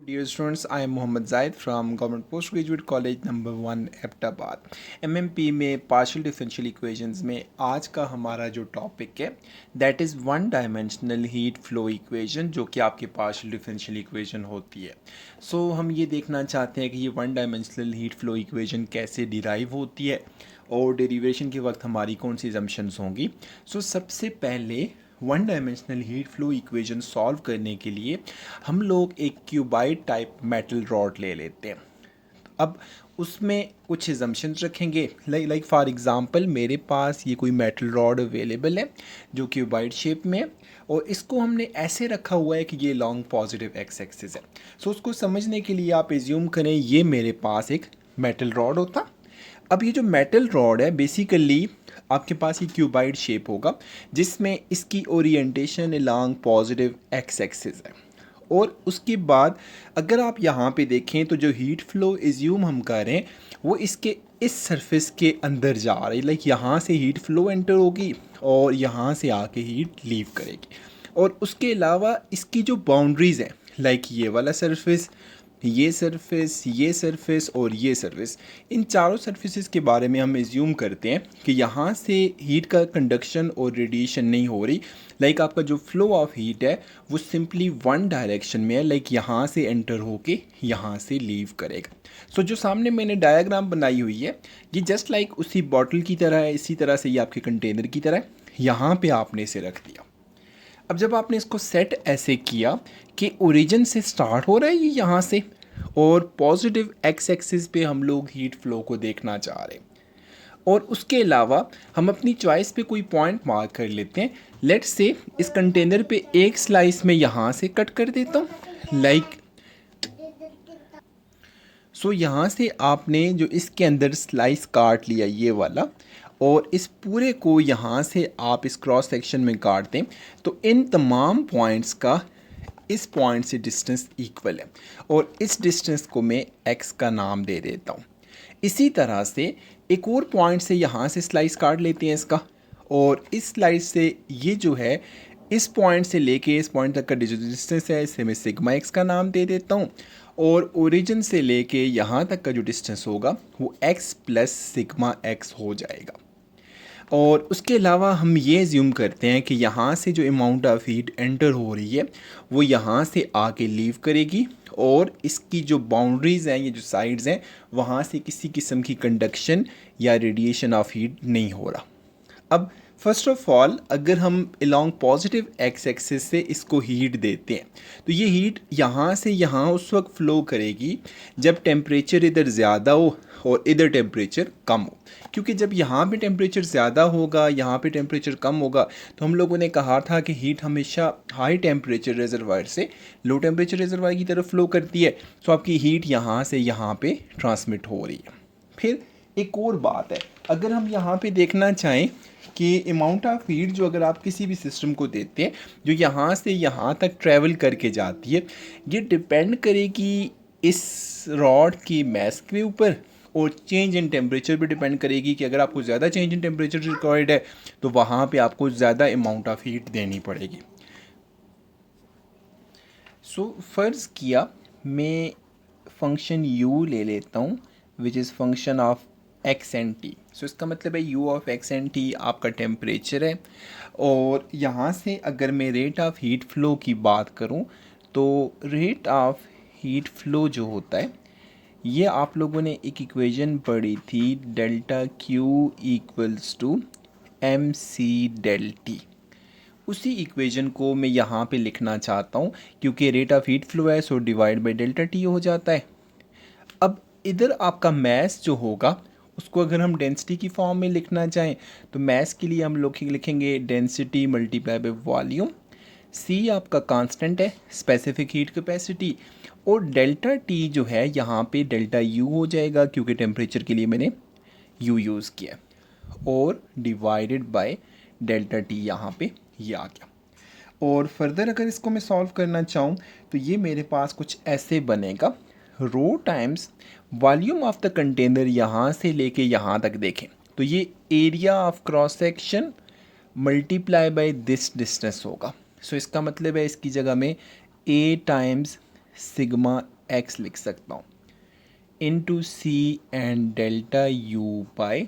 Dear students, I am Mohammad Zaid from Government Postgraduate College number 1 Abbottabad. MMP में partial differential equations में आज का हमारा जो टॉपिक है that is one dimensional heat flow equation, जो कि आपकी पार्शियल डिफरेंशियल इक्वेशन होती है। हम ये देखना चाहते हैं कि ये one dimensional heat flow equation कैसे डिराइव होती है और डेरिवेशन के वक्त हमारी कौन सी assumptions होंगी। सबसे पहले one dimensional heat flow equation solve करने के लिए हम लोग एक क्यूबाइड टाइप मेटल रॉड ले लेते हैं। अब उसमें कुछ एजम्पशंस रखेंगे, लाइक फॉर एग्जांपल मेरे पास ये कोई मेटल रॉड अवेलेबल है जो क्यूबाइड शेप में है और इसको हमने ऐसे रखा हुआ है कि ये लॉन्ग पॉजिटिव एक्स एक्सिस है। उसको समझने के लिए आप एज्यूम करें ये मेरे पास एक मेटल रॉड होता। अब ये जो मेटल रॉड है बेसिकली आपके पास ये क्यूबाइड शेप होगा जिसमें इसकी orientation along positive x axis है। और उसके बाद अगर आप यहाँ पे देखें तो जो हीट फ्लो एज्यूम हम कर रहे हैं वो इसके इस सरफेस के अंदर जा रही है, लाइक यहाँ से हीट फ्लो एंटर होगी और यहाँ से आके हीट लीव करेगी। और उसके अलावा इसकी जो बाउंड्रीज़ हैं, लाइक ये वाला सरफेस, ये सरफेस और ये सरफेस, इन चारों सरफेसेस के बारे में हम एज्यूम करते हैं कि यहाँ से हीट का कंडक्शन और रेडिएशन नहीं हो रही। लाइक आपका जो फ्लो ऑफ हीट है वो सिंपली वन डायरेक्शन में है, लाइक यहाँ से एंटर होके यहाँ से लीव करेगा। जो सामने मैंने डायग्राम बनाई हुई है ये जस्ट लाइक उसी बॉटल की तरह है, इसी तरह से ये आपके कंटेनर की तरह है। यहाँ पे आपने इसे रख दिया। अब जब आपने इसको सेट ऐसे किया कि ओरिजिन से स्टार्ट हो रहा है ये यहाँ से और पॉजिटिव एक्स एक्सिस पे हम लोग हीट फ्लो को देखना चाह रहे हैं, और उसके अलावा हम अपनी चॉइस पे कोई पॉइंट मार्क कर लेते हैं। लेट्स से इस कंटेनर पे एक स्लाइस में यहाँ से कट कर देता हूँ, लाइक यहाँ से आपने जो इसके अंदर स्लाइस काट लिया ये वाला, और इस पूरे को यहाँ से आप इस क्रॉस सेक्शन में काट दें तो इन तमाम पॉइंट्स का इस पॉइंट से डिस्टेंस इक्वल है और इस डिस्टेंस को मैं x का नाम दे देता हूँ। इसी तरह से एक और पॉइंट से यहाँ से स्लाइस काट लेते हैं इसका, और इस स्लाइस से ये जो है इस पॉइंट से लेके इस पॉइंट तक का जो डिस्टेंस है इसे मैं सिग्मा x का नाम दे देता हूँ, और ओरिजिन से लेके यहाँ तक का जो डिस्टेंस होगा वो x प्लस सिग्मा x हो जाएगा। और उसके अलावा हम ये एज्यूम करते हैं कि यहाँ से जो अमाउंट ऑफ हीट एंटर हो रही है वो यहाँ से आके लीव करेगी और इसकी जो बाउंड्रीज़ हैं, ये जो साइड्स हैं, वहाँ से किसी किस्म की कंडक्शन या रेडिएशन ऑफ हीट नहीं हो रहा। अब फर्स्ट ऑफ ऑल अगर हम अलॉन्ग पॉजिटिव एक्स एक्सिस से इसको हीट देते हैं तो ये हीट यहाँ से यहाँ उस वक्त फ्लो करेगी जब टेम्परेचर इधर ज़्यादा हो और इधर टेम्परेचर कम हो, क्योंकि जब यहाँ पे टेम्परेचर ज़्यादा होगा यहाँ पे टेम्परेचर कम होगा तो हम लोगों ने कहा था कि हीट हमेशा हाई टेम्परेचर रिजर्वायर से लो टेम्परेचर रिजर्वायर की तरफ फ्लो करती है। आपकी हीट यहाँ से यहाँ पे ट्रांसमिट हो रही है। फिर एक और बात है, अगर हम यहाँ पे देखना चाहें कि अमाउंट ऑफ हीट जो अगर आप किसी भी सिस्टम को देते हैं जो यहाँ से यहाँ तक ट्रैवल करके जाती है, ये डिपेंड करेगी इस रॉड की मास के ऊपर और चेंज इन टेम्परेचर पे डिपेंड करेगी कि अगर आपको ज़्यादा चेंज इन टेम्परेचर रिक्वायर्ड है तो वहाँ पे आपको ज़्यादा अमाउंट ऑफ हीट देनी पड़ेगी। फ़र्ज़ किया मैं फंक्शन u ले लेता हूँ which is function of x and t। इसका मतलब है u of x and t आपका टेम्परेचर है, और यहाँ से अगर मैं रेट ऑफ हीट फ्लो की बात करूँ तो रेट ऑफ हीट फ्लो जो होता है ये आप लोगों ने एक इक्वेशन पढ़ी थी, delta Q equals to M C del T. उसी इक्वेशन को मैं यहाँ पे लिखना चाहता हूँ क्योंकि रेट ऑफ हीट फ्लो है, so divide by delta T हो जाता है। अब इधर आपका मैस जो होगा उसको अगर हम डेंसिटी की फॉर्म में लिखना चाहें तो मैस के लिए हम लोग लिखेंगे डेंसिटी मल्टीप्लाई बाई वॉल्यूम। सी आपका कांस्टेंट है, स्पेसिफिक हीट कैपेसिटी, और डेल्टा टी जो है यहाँ पे डेल्टा यू हो जाएगा क्योंकि टेम्परेचर के लिए मैंने यू यूज़ किया, और डिवाइडेड बाय डेल्टा टी यहाँ पे ये आ गया। और फर्दर अगर इसको मैं सॉल्व करना चाहूँ तो ये मेरे पास कुछ ऐसे बनेगा, rho times volume of the container यहाँ से लेके यहाँ तक देखें तो ये area of cross section multiply by this distance होगा। इसका मतलब है इसकी जगह में a टाइम्स सिग्मा एक्स लिख सकता हूँ into C and delta U by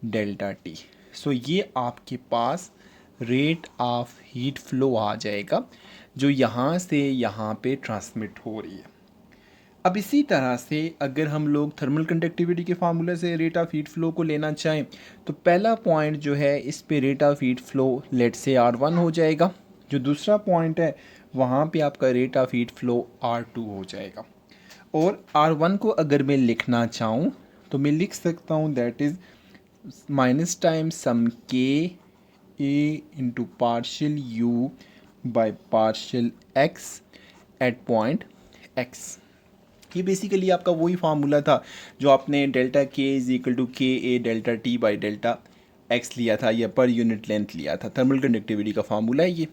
delta T. So ये आपके पास रेट ऑफ हीट फ्लो आ जाएगा जो यहाँ से यहाँ पे ट्रांसमिट हो रही है। अब इसी तरह से अगर हम लोग थर्मल कंडक्टिविटी के फार्मूले से रेट ऑफ हीट फ्लो को लेना चाहें तो पहला पॉइंट जो है इस पे rate of heat flow late से R1 हो जाएगा, जो दूसरा पॉइंट है वहाँ पे आपका rate of heat flow R2 हो जाएगा। और R1 को अगर मैं लिखना चाहूँ तो मैं लिख सकता हूँ that is minus time some K A into partial you by partial x at point X. ये बेसिकली आपका वही फार्मूला था जो आपने डेल्टा के is equal to K A delta T by delta X लिया था या पर यूनिट लेंथ लिया था। थर्मल कंडक्टिविटी का फार्मूला है ये।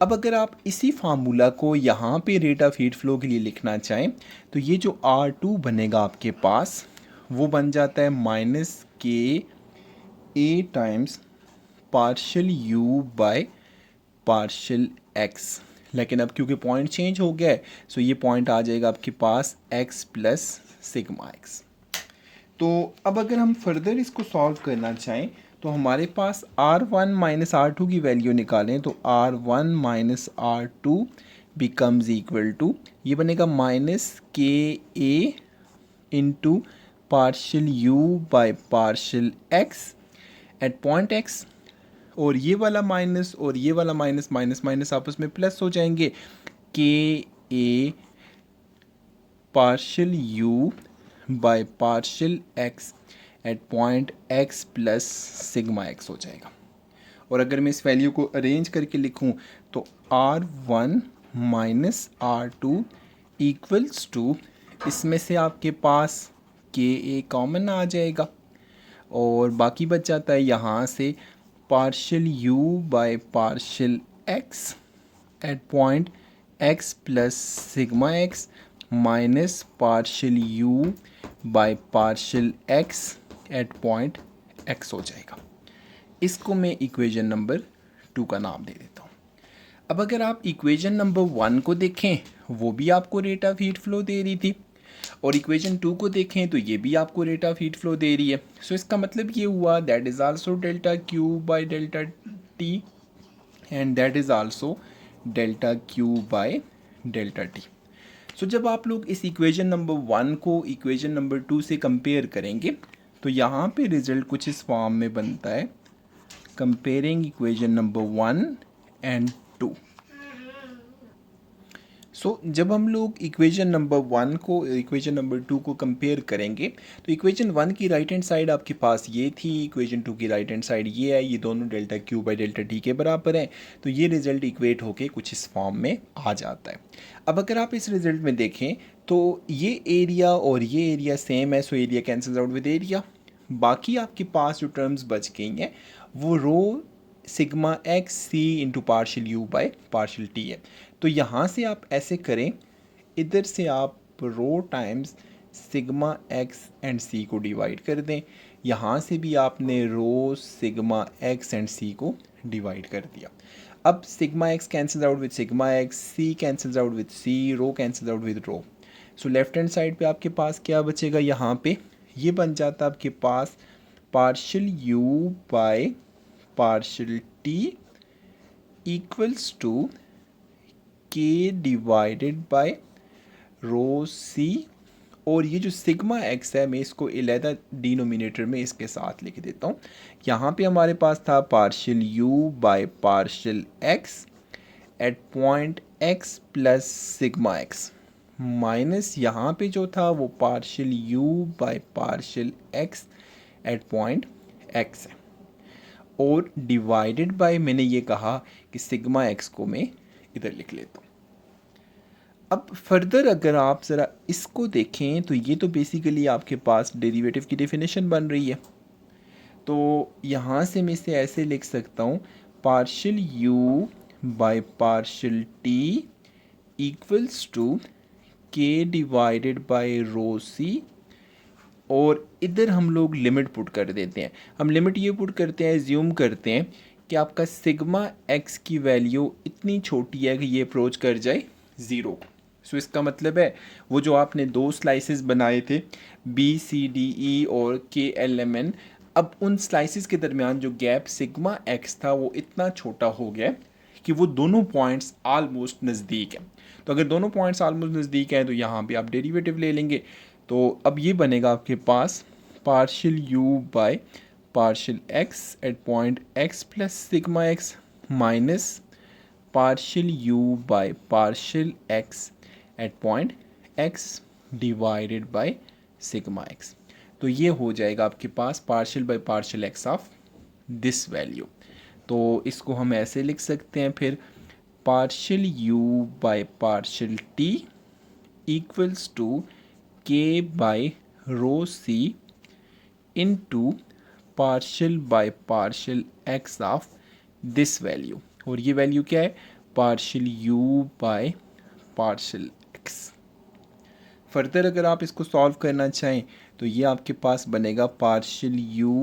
अब अगर आप इसी फार्मूला को यहाँ पे रेट ऑफ हीट फ्लो के लिए लिखना चाहें तो ये जो R2 बनेगा आपके पास वो बन जाता है minus K A times partial you by partial X. लेकिन अब क्योंकि पॉइंट चेंज हो गया है सो ये पॉइंट आ जाएगा आपके पास x प्लस सिग्मा एक्स। तो अब अगर हम फर्दर इसको सॉल्व करना चाहें तो हमारे पास R1 माइनस R2 की वैल्यू निकालें तो R1 minus R2 becomes equal to ये बनेगा minus K A into partial you by partial x at point X. और ये वाला माइनस और ये वाला माइनस माइनस माइनस आपस में प्लस हो जाएंगे, K A partial you by partial x at point x plus sigma X हो जाएगा। और अगर मैं इस वैल्यू को अरेंज करके लिखूं तो R1 minus R2 equals to इसमें से आपके पास के ए कॉमन आ जाएगा और बाकी बच जाता है यहाँ से partial you by partial x at point x plus sigma x minus partial you by partial x at point x हो जाएगा। इसको मैं इक्वेशन नंबर 2 का नाम दे देता हूँ। अब अगर आप इक्वेशन नंबर 1 को देखें वो भी आपको रेट ऑफ हीट फ्लो दे रही थी और इक्वेशन 2 को देखें तो ये भी आपको रेट ऑफ हीट फ्लो दे रही है। सो इसका मतलब ये हुआ that is also delta Q by delta T and that is also delta Q by delta T. So जब आप लोग इस इक्वेशन नंबर 1 को इक्वेशन नंबर 2 से कंपेयर करेंगे तो यहाँ पे रिजल्ट कुछ इस फॉर्म में बनता है, कंपेयरिंग इक्वेशन नंबर 1 एंड 2। सो जब हम लोग इक्वेशन नंबर 1 को इक्वेशन नंबर 2 को कंपेयर करेंगे तो इक्वेशन 1 की राइट हैंड साइड आपके पास ये थी, इक्वेशन 2 की राइट हैंड साइड ये है, ये दोनों delta q by delta T के बराबर हैं। तो ये रिजल्ट इक्वेट होके कुछ इस फॉर्म में आ जाता है। अब अगर आप इस रिजल्ट में देखें तो ये एरिया और ये एरिया सेम है, so area cancels out with area. बाकी आपके पास जो टर्म्स बच गई हैं वो rho sigma x C into partial you by partial T है। तो यहाँ से आप ऐसे करें, इधर से आप rho times sigma x and c को डिवाइड कर दें, यहाँ से भी आपने rho sigma x and c को डिवाइड कर दिया। अब sigma x cancels out with sigma x, c cancels out with c, rho cancels out with rho. So left hand side पे आपके पास क्या बचेगा, यहाँ पे ये बन जाता है आपके पास partial you by partial T equals to के डिवाइडेड बाय रो सी। और ये जो सिग्मा एक्स है मैं इसको अलहदा डिनोमिनेटर में इसके साथ लिख देता हूँ। यहाँ पे हमारे पास था partial you by partial x at point x plus sigma x minus यहाँ पे जो था वो partial you by partial x at point x है और डिवाइडेड बाय मैंने ये कहा कि सिग्मा एक्स को मैं इधर लिख लेता हूँ। अब फर्दर अगर आप ज़रा इसको देखें तो ये तो बेसिकली आपके पास डेरिवेटिव की डेफिनेशन बन रही है। तो यहाँ से मैं इसे ऐसे लिख सकता हूँ partial you by partial T equals to के डिवाइडेड बाय रो सी। और इधर हम लोग लिमिट पुट कर देते हैं। हम लिमिट ये पुट करते हैं, एज्यूम करते हैं कि आपका सिग्मा एक्स की वैल्यू इतनी छोटी है कि ये अप्रोच कर जाए ज़ीरो। सो इसका मतलब है वो जो आपने दो स्लाइसेस बनाए थे BCDE और KLMN, अब उन स्लाइसेस के दरमियान जो गैप सिग्मा एक्स था वो इतना छोटा हो गया कि वो दोनों पॉइंट्स आलमोस्ट नज़दीक हैं। तो अगर दोनों पॉइंट्स आलमोस्ट नज़दीक हैं तो यहाँ पे आप डेरिवेटिव ले लेंगे। तो अब ये बनेगा आपके पास partial you by partial x at point x plus sigma x minus partial you by partial x at point x divided by sigma x. तो ये हो जाएगा आपके पास partial by partial x of this value. तो इसको हम ऐसे लिख सकते हैं फिर partial you by partial T equals to k by rho c into partial by partial x of this value. और ये वैल्यू क्या है? Partial you by partial x. Further अगर आप इसको सॉल्व करना चाहें तो ये आपके पास बनेगा partial you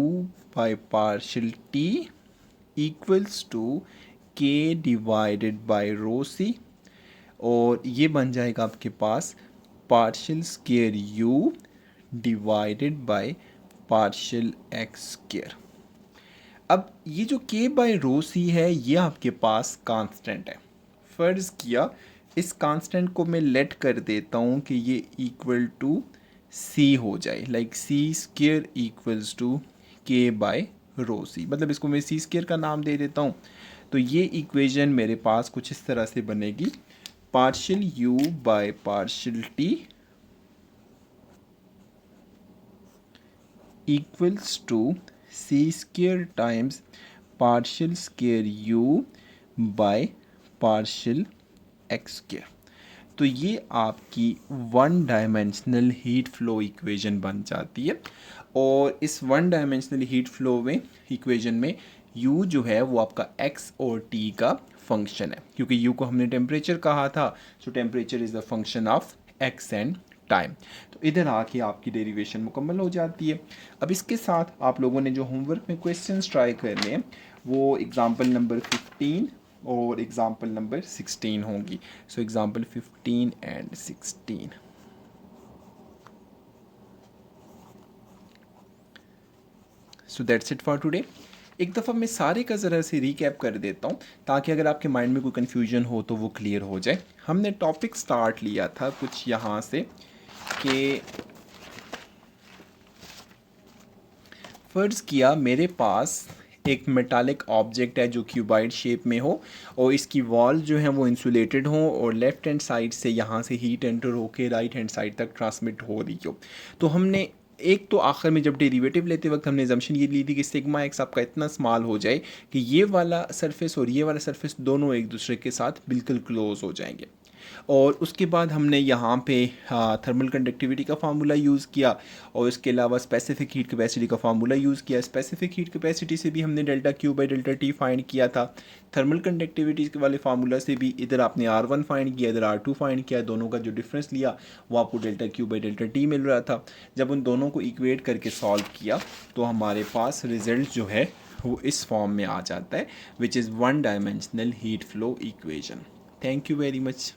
by partial T equals to के डिवाइडेड बाय रो सी, और ये बन जाएगा आपके पास partial square u divided by partial x square. अब ये जो के बाय रो सी है ये आपके पास कांस्टेंट है। फ़र्ज़ किया इस कांस्टेंट को मैं लेट कर देता हूँ कि ये इक्वल टू सी हो जाए, like c square equals to k by rho c, मतलब इसको मैं सी स्क्वायर का नाम दे देता हूँ। तो ये इक्वेशन मेरे पास कुछ इस तरह से बनेगी partial you by partial T equals to c square times partial square u by partial x square. तो ये आपकी one dimensional heat flow equation बन जाती है। और इस वन डायमेंशनल हीट फ्लो में इक्वेशन में u जो है वो आपका x और t का फंक्शन है, क्योंकि u को हमने टेम्परेचर कहा था। सो temperature is the function of x and time. तो इधर आके आपकी डेरिवेशन मुकम्मल हो जाती है। अब इसके साथ आप लोगों ने जो होमवर्क में क्वेश्चंस ट्राई करने हैं वो एग्जाम्पल नंबर 15 और एग्जाम्पल नंबर 16 होंगी। So example 15 and 16। So that's it for today. एक दफ़ा मैं सारे का ज़रा से रीकैप कर देता हूँ ताकि अगर आपके माइंड में कोई कन्फ्यूजन हो तो वो क्लियर हो जाए। हमने टॉपिक स्टार्ट लिया था कुछ यहाँ से कि फ़र्ज़ किया मेरे पास एक मेटालिक ऑब्जेक्ट है जो क्यूबाइड शेप में हो और इसकी वॉल जो है वो इंसुलेटेड हो और लेफ़्ट हैंड साइड से यहाँ से हीट एंटर होकर राइट हैंड साइड तक ट्रांसमिट हो रही हो। तो हमने एक तो आखिर में जब डेरिवेटिव लेते वक्त हमने जम्पशन ये ली थी कि सिग्मा एक्स आपका इतना स्मॉल हो जाए कि ये वाला सरफेस और ये वाला सरफेस दोनों एक दूसरे के साथ बिल्कुल क्लोज हो जाएंगे। और उसके बाद हमने यहाँ पे थर्मल कंडक्टिविटी का फार्मूला यूज़ किया और इसके अलावा स्पेसिफिक हीट कैपेसिटी का फार्मूला यूज़ किया। स्पेसिफिक हीट कैपेसिटी से भी हमने delta q by delta T find किया था। थर्मल कंडक्टिविटी वाले फार्मूला से भी इधर आपने R1 फाइंड किया, इधर R2 फाइंड किया। दोनों का जो डिफरेंस लिया वो आपको delta q by delta t मिल रहा था। जब उन दोनों को इक्वेट करके सॉल्व किया तो हमारे पास रिजल्ट जो है वो इस फॉर्म में आ जाता है, which is one dimensional heat flow equation. Thank you very much.